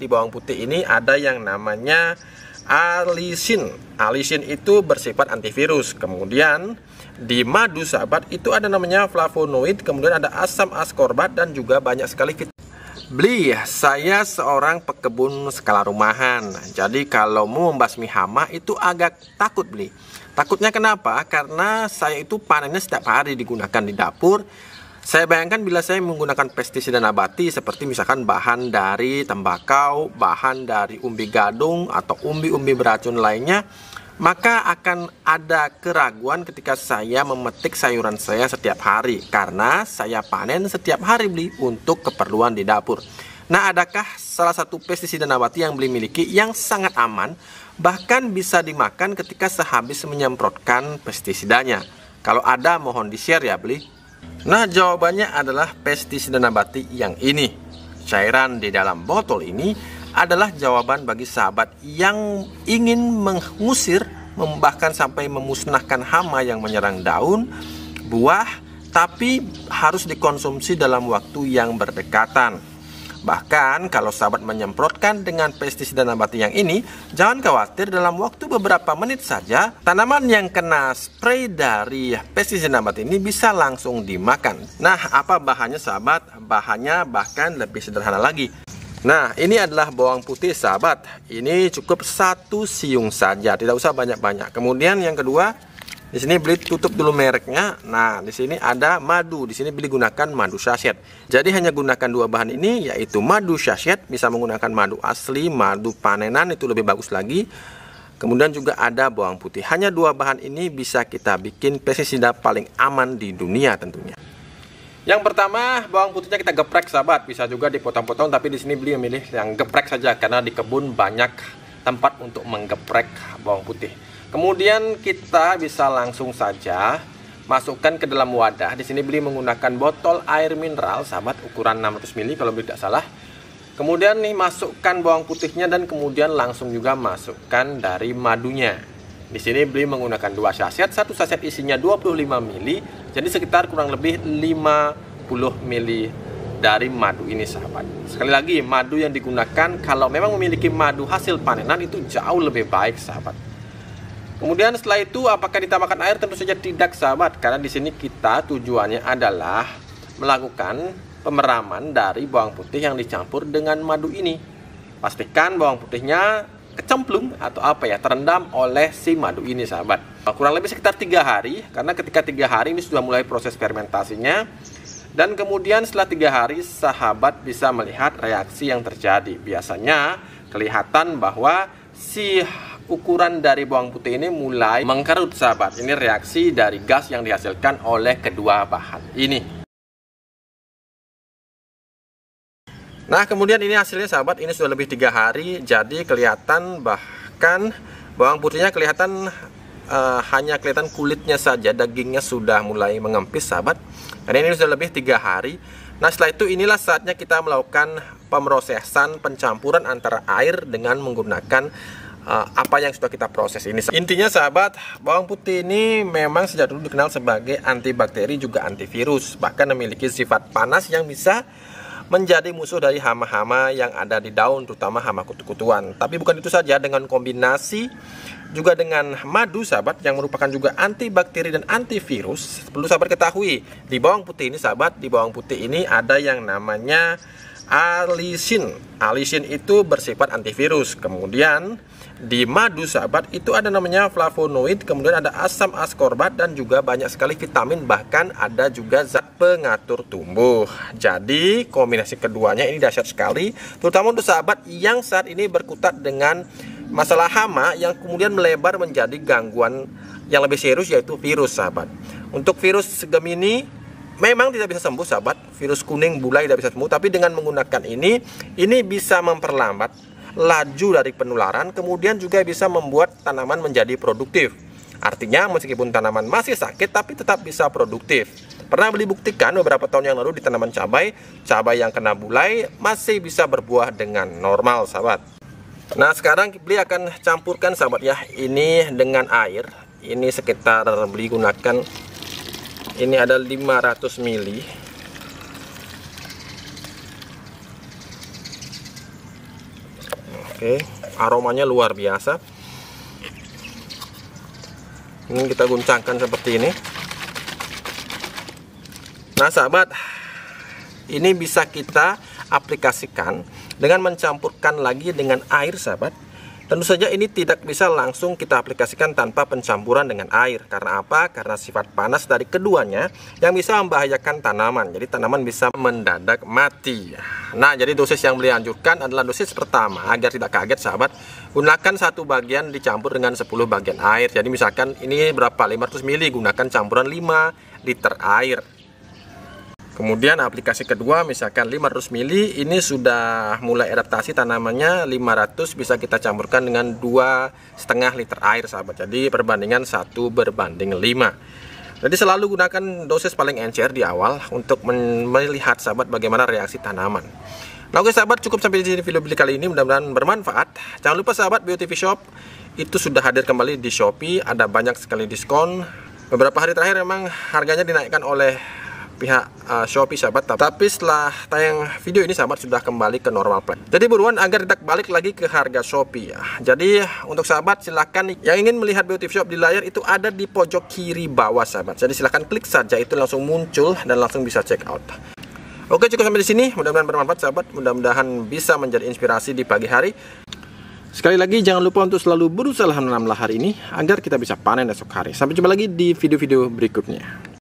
di bawang putih ini ada yang namanya alisin. Alisin itu bersifat antivirus. Kemudian di madu sahabat itu ada namanya flavonoid, kemudian ada asam askorbat dan juga banyak sekali vitamin. Beli, saya seorang pekebun skala rumahan. Jadi kalau mau membasmi hama itu agak takut beli. Takutnya kenapa? Karena saya itu panennya setiap hari digunakan di dapur. Saya bayangkan bila saya menggunakan pestisida nabati seperti misalkan bahan dari tembakau, bahan dari umbi gadung atau umbi-umbi beracun lainnya, maka akan ada keraguan ketika saya memetik sayuran saya setiap hari karena saya panen setiap hari beli untuk keperluan di dapur. Nah, adakah salah satu pestisida nabati yang beli miliki yang sangat aman bahkan bisa dimakan ketika sehabis menyemprotkan pestisidanya? Kalau ada mohon di-share ya beli. Nah, jawabannya adalah pestisida nabati yang ini. Cairan di dalam botol ini adalah jawaban bagi sahabat yang ingin mengusir, bahkan sampai memusnahkan hama yang menyerang daun, buah, tapi harus dikonsumsi dalam waktu yang berdekatan. Bahkan kalau sahabat menyemprotkan dengan pestisida nabati yang ini, jangan khawatir, dalam waktu beberapa menit saja tanaman yang kena spray dari pestisida nabati ini bisa langsung dimakan. Nah, apa bahannya sahabat? Bahannya bahkan lebih sederhana lagi. Nah, ini adalah bawang putih sahabat. Ini cukup 1 siung saja, tidak usah banyak-banyak. Kemudian yang kedua, di sini beli tutup dulu mereknya. Nah, di sini ada madu. Di sini beli gunakan madu sachet. Jadi hanya gunakan 2 bahan ini, yaitu madu sachet. Bisa menggunakan madu asli, madu panenan itu lebih bagus lagi. Kemudian juga ada bawang putih. Hanya 2 bahan ini bisa kita bikin pestisida paling aman di dunia tentunya. Yang pertama, bawang putihnya kita geprek sahabat. Bisa juga dipotong-potong, tapi di sini beli memilih yang geprek saja karena di kebun banyak tempat untuk menggeprek bawang putih. Kemudian kita bisa langsung saja masukkan ke dalam wadah. Di sini beli menggunakan botol air mineral sahabat, ukuran 600 ml kalau tidak salah. Kemudian nih masukkan bawang putihnya dan kemudian langsung juga masukkan dari madunya. Di sini beli menggunakan 2 saset, 1 saset isinya 25 ml, jadi sekitar kurang lebih 50 ml dari madu ini sahabat. Sekali lagi, madu yang digunakan kalau memang memiliki madu hasil panenan itu jauh lebih baik sahabat. Kemudian setelah itu apakah ditambahkan air? Tentu saja tidak sahabat, karena di sini kita tujuannya adalah melakukan pemeraman dari bawang putih yang dicampur dengan madu ini. Pastikan bawang putihnya kecemplung atau terendam oleh si madu ini sahabat. Kurang lebih sekitar 3 hari, karena ketika 3 hari ini sudah mulai proses fermentasinya. Dan kemudian setelah 3 hari sahabat bisa melihat reaksi yang terjadi. Biasanya kelihatan bahwa si ukuran dari bawang putih ini mulai mengkerut sahabat. Ini reaksi dari gas yang dihasilkan oleh kedua bahan ini. Nah, kemudian ini hasilnya sahabat. Ini sudah lebih 3 hari. Jadi kelihatan bahkan bawang putihnya kelihatan hanya kelihatan kulitnya saja. Dagingnya sudah mulai mengempis sahabat. Dan ini sudah lebih 3 hari. Nah, setelah itu inilah saatnya kita melakukan pemrosesan pencampuran antara air dengan menggunakan apa yang sudah kita proses ini. Intinya sahabat, bawang putih ini memang sejak dulu dikenal sebagai antibakteri juga antivirus, bahkan memiliki sifat panas yang bisa menjadi musuh dari hama-hama yang ada di daun, terutama hama kutu-kutuan. Tapi bukan itu saja, dengan kombinasi juga dengan madu sahabat yang merupakan juga antibakteri dan antivirus. Perlu sahabat ketahui, di bawang putih ini sahabat, di bawang putih ini ada yang namanya alisin. Alisin itu bersifat antivirus. Kemudian di madu sahabat itu ada namanya flavonoid, kemudian ada asam askorbat dan juga banyak sekali vitamin, bahkan ada juga zat pengatur tumbuh. Jadi kombinasi keduanya ini dahsyat sekali, terutama untuk sahabat yang saat ini berkutat dengan masalah hama yang kemudian melebar menjadi gangguan yang lebih serius, yaitu virus sahabat. Untuk virus Gemini memang tidak bisa sembuh sahabat, virus kuning bulai tidak bisa sembuh, tapi dengan menggunakan ini bisa memperlambat laju dari penularan, kemudian juga bisa membuat tanaman menjadi produktif. Artinya meskipun tanaman masih sakit tapi tetap bisa produktif. Pernah beli buktikan beberapa tahun yang lalu di tanaman cabai yang kena bulai masih bisa berbuah dengan normal sahabat. Nah, sekarang beli akan campurkan sahabat ya, ini dengan air. Ini sekitar beli gunakan, ini ada 500 ml. Oke, aromanya luar biasa. Ini kita guncangkan seperti ini. Nah sahabat, ini bisa kita aplikasikan dengan mencampurkan lagi dengan air sahabat. Tentu saja ini tidak bisa langsung kita aplikasikan tanpa pencampuran dengan air. Karena apa? Karena sifat panas dari keduanya yang bisa membahayakan tanaman. Jadi tanaman bisa mendadak mati. Nah, jadi dosis yang beliau anjurkan adalah dosis pertama. Agar tidak kaget sahabat, gunakan 1 bagian dicampur dengan 10 bagian air. Jadi misalkan ini berapa? 500 ml, gunakan campuran 5 liter air. Kemudian aplikasi kedua misalkan 500 ml, ini sudah mulai adaptasi tanamannya. 500 bisa kita campurkan dengan 2,5 liter air sahabat. Jadi perbandingan 1:5. Jadi selalu gunakan dosis paling encer di awal untuk melihat sahabat bagaimana reaksi tanaman. Nah oke sahabat, cukup sampai di sini video beli kali ini, mudah-mudahan bermanfaat. Jangan lupa sahabat, BioTV Shop itu sudah hadir kembali di Shopee, ada banyak sekali diskon. Beberapa hari terakhir memang harganya dinaikkan oleh pihak Shopee sahabat, tapi setelah tayang video ini sahabat sudah kembali ke normal plan. Jadi buruan agar tidak balik lagi ke harga Shopee ya. Jadi untuk sahabat silahkan yang ingin melihat BioTV Shop di layar itu ada di pojok kiri bawah sahabat. Jadi silahkan klik saja, itu langsung muncul dan langsung bisa check out. Oke, cukup sampai di sini, mudah-mudahan bermanfaat sahabat, mudah-mudahan bisa menjadi inspirasi di pagi hari. Sekali lagi jangan lupa untuk selalu berusaha menanamlah hari ini agar kita bisa panen esok hari. Sampai jumpa lagi di video-video berikutnya.